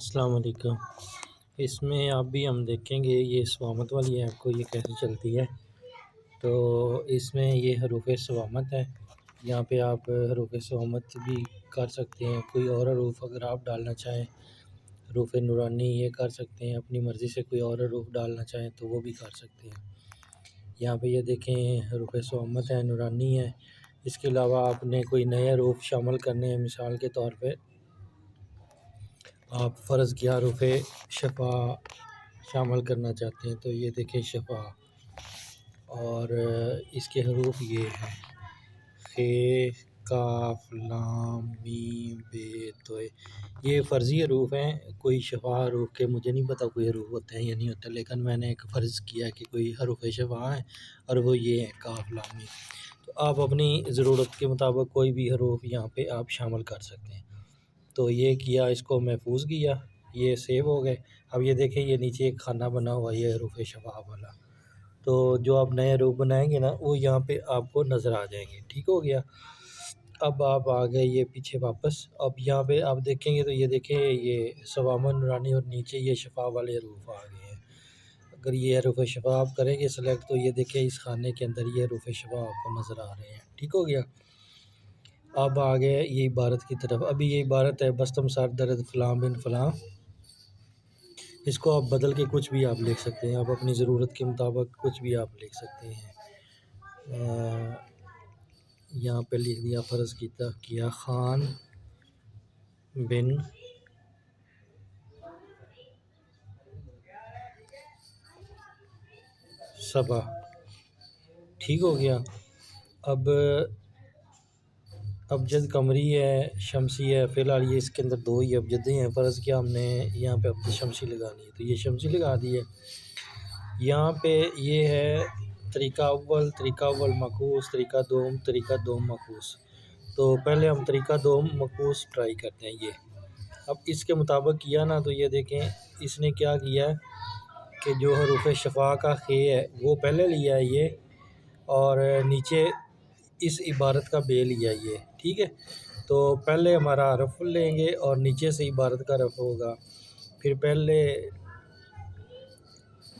السلام علیکم۔ اس میں ابھی ہم دیکھیں گے یہ صوامت والی ایپ کو یہ کیسے چلتی ہے۔ تو اس میں یہ حروف صوامت ہے، یہاں پہ آپ حروف صوامت بھی کر سکتے ہیں، کوئی اور حروف اگر آپ ڈالنا چاہیں، حروف نورانی یہ کر سکتے ہیں، اپنی مرضی سے کوئی اور حروف ڈالنا چاہیں تو وہ بھی کر سکتے ہیں۔ یہاں پہ یہ دیکھیں حروف صوامت ہے، نورانی ہے۔ اس کے علاوہ آپ نے کوئی نئے حروف شامل کرنے ہیں، مثال کے طور پہ آپ فرض کیا حروف شفا شامل کرنا چاہتے ہیں، تو یہ دیکھیں شفا، اور اس کے حروف یہ ہیں خ کاف لام میم بے توے، یہ فرضی حروف ہیں۔ کوئی شفا حروف کے مجھے نہیں پتہ کوئی حروف ہوتے ہیں یا نہیں ہوتے، لیکن میں نے ایک فرض کیا کہ کوئی حروف شفا ہیں اور وہ یہ ہیں کاف لام میم۔ تو آپ اپنی ضرورت کے مطابق کوئی بھی حروف یہاں پہ آپ شامل کر سکتے ہیں۔ تو یہ کیا، اس کو محفوظ کیا، یہ سیو ہو گئے۔ اب یہ دیکھیں یہ نیچے ایک خانہ بنا ہوا ہے، یہ حروف شفا والا۔ تو جو آپ نئے حروف بنائیں گے نا وہ یہاں پہ آپ کو نظر آ جائیں گے، ٹھیک ہو گیا۔ اب آپ آ گئے یہ پیچھے واپس، اب یہاں پہ آپ دیکھیں گے تو یہ دیکھیں یہ صوامت نورانی اور نیچے یہ شفا والے حروف آ گئے ہیں۔ اگر یہ حروف شفا آپ کریں گے سلیکٹ تو یہ دیکھیں اس خانے کے اندر یہ حروف شفا آپ کو نظر آ رہے ہیں، ٹھیک ہو گیا۔ اب آگئے یہ عبارت کی طرف، ابھی یہ عبارت ہے بستم سر درد فلاں بن فلاں۔ اس کو آپ بدل کے کچھ بھی آپ لکھ سکتے ہیں، آپ اپنی ضرورت کے مطابق کچھ بھی آپ لکھ سکتے ہیں۔ یہاں پہ لکھ دیا فرض کیا خان بن صبا، ٹھیک ہو گیا۔ اب ابجد قمری ہے، شمسی ہے، فی الحال یہ اس کے اندر دو ہی ابجدیں ہیں۔ فرض کیا ہم نے یہاں پہ ابجد شمسی لگانی ہے تو یہ شمسی لگا دی ہے۔ یہاں پہ یہ ہے طریقہ اول معکوس، طریقہ دوم معکوس۔ تو پہلے ہم طریقہ دوم معکوس ٹرائی کرتے ہیں۔ یہ اب اس کے مطابق کیا نا تو یہ دیکھیں اس نے کیا کیا ہے کہ جو حروف شفا کا خ ہے وہ پہلے لیا ہے یہ، اور نیچے اس عبارت کا بے لیا یہ، ٹھیک ہے۔ تو پہلے ہمارا حرف لیں گے اور نیچے سے عبارت کا حرف ہوگا، پھر پہلے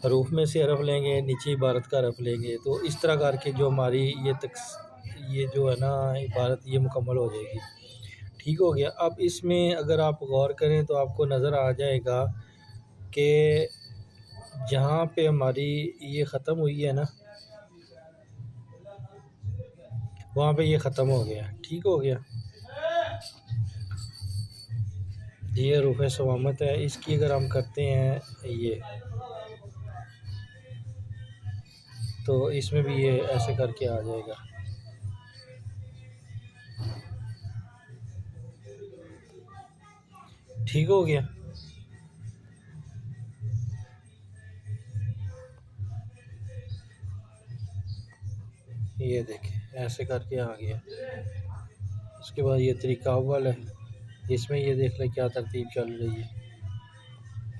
حروف میں سے حرف لیں گے، نیچے عبارت کا حرف لیں گے، تو اس طرح کر کے جو ہماری یہ جو ہے نا عبارت یہ مکمل ہو جائے گی، ٹھیک ہو گیا۔ اب اس میں اگر آپ غور کریں تو آپ کو نظر آ جائے گا کہ جہاں پہ ہماری یہ ختم ہوئی ہے نا وہاں پہ یہ ختم ہو گیا، ٹھیک ہو گیا۔ یہ حروف صوامت ہے، اس کی اگر ہم کرتے ہیں یہ تو اس میں بھی یہ ایسے کر کے آ جائے گا، ٹھیک ہو گیا۔ یہ دیکھیں ایسے کر کے آ گیا۔ اس کے بعد یہ طریقہ اول ہے، اس میں یہ دیکھ لیں کیا ترتیب چل رہی ہے،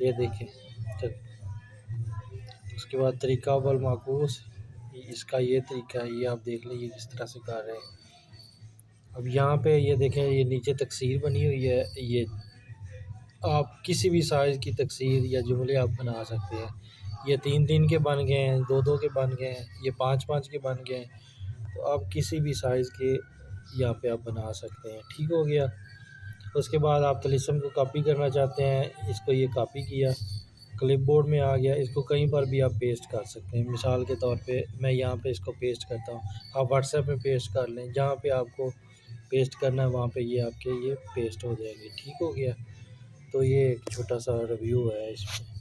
یہ دیکھیں۔ اس کے بعد طریقہ اول معکوس، اس کا یہ طریقہ ہے، یہ آپ دیکھ لیں یہ جس طرح سے کر رہے ہیں۔ اب یہاں پہ یہ دیکھیں یہ نیچے تکسیر بنی ہوئی ہے، یہ آپ کسی بھی سائز کی تکسیر یا جملے آپ بنا سکتے ہیں۔ یہ 3 کے بن گئے ہیں، 2 کے بن گئے ہیں، یہ 5 کے بن گئے ہیں، تو آپ کسی بھی سائز کے یہاں پہ آپ بنا سکتے ہیں، ٹھیک ہو گیا۔ اس کے بعد آپ طلسم کو کاپی کرنا چاہتے ہیں، اس کو یہ کاپی کیا، کلپ بورڈ میں آ گیا، اس کو کہیں پر بھی آپ پیسٹ کر سکتے ہیں۔ مثال کے طور پہ میں یہاں پہ اس کو پیسٹ کرتا ہوں، آپ واٹس ایپ میں پیسٹ کر لیں، جہاں پہ آپ کو پیسٹ کرنا ہے وہاں پہ یہ آپ کے یہ پیسٹ ہو جائے گی، ٹھیک ہو گیا۔ تو یہ ایک چھوٹا سا ریویو ہے اس میں۔